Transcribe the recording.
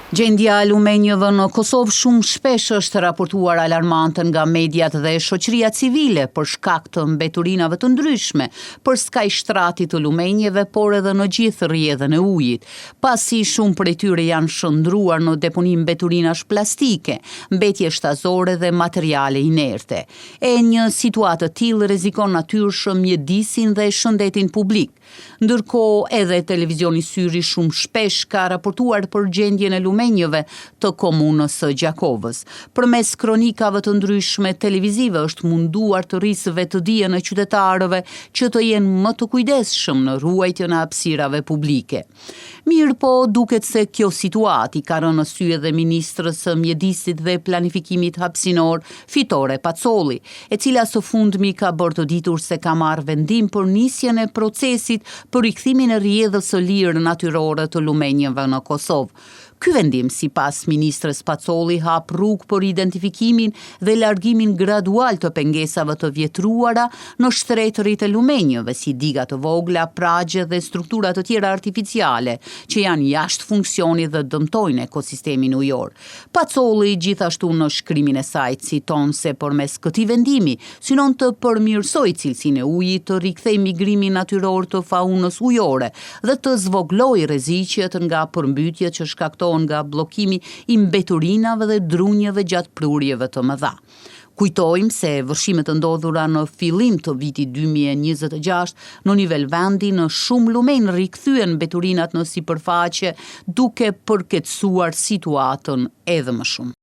Gjendja e lumenjëve në Kosovë shumë shpesh është raportuar alarmante nga mediat dhe shoqëria civile për shkak të mbeturinave të ndryshme për skajshtratit të lumenjëve, por edhe në gjithë rrjedhën e ujit, pasi shumë prej tyre janë shndruar në deponim mbeturinash plastike, mbetje shtazore dhe materiale inerte. E një situatë të tillë rrezikon natyrshëm mjedisin dhe shëndetin publik. Ndërkohë edhe televizioni Syri shumë shpesh ka raportuar për gjendjen e lumenjëve të komunës së Gjakovës. Përmes kronikave të ndryshme televizive është munduar të rrisë vetëdijen e qytetarëve që të jenë më të kujdesshëm në ruajtjen e hapësirave publike. Mirë po, duket se kjo situatë i ka rënë në sy edhe ministrës së mjedisit dhe planifikimit hapësinor Fitore Pacolli, e cila së fundmi ka bërë të ditur se ka marrë vendim për nisjen e procesit për rikthimin e rrjedhës së lirë natyrore të lumenjëve në Kosovë. Ky vendim, sipas ministrës Pacolli, hap rrugë për identifikimin dhe largimin gradual të pengesave të vjetruara në shtretërit e lumenjëve, si diga të vogla, pragje dhe struktura të tjera artificiale, që janë jashtë funksionit dhe dëmtojnë ekosistemin ujor. Pacolli gjithashtu në shkrimin e saj citon se përmes këtij vendimi synon të përmirësojë cilësinë e ujit, të rikthejë migrimin natyror të faunës ujore dhe të zvoglojë rreziqet nga përmbytjet që shkaktojnë nga bllokimi i mbeturinave dhe drunjeve gjatë prurjeve të mëdha. Kujtojmë se vërshimet të ndodhura në fillim të vitit 2026 në nivel vendi në shumë lumen rikthyen mbeturinat në sipërfaqe, duke përkeqësuar situatën edhe më shumë.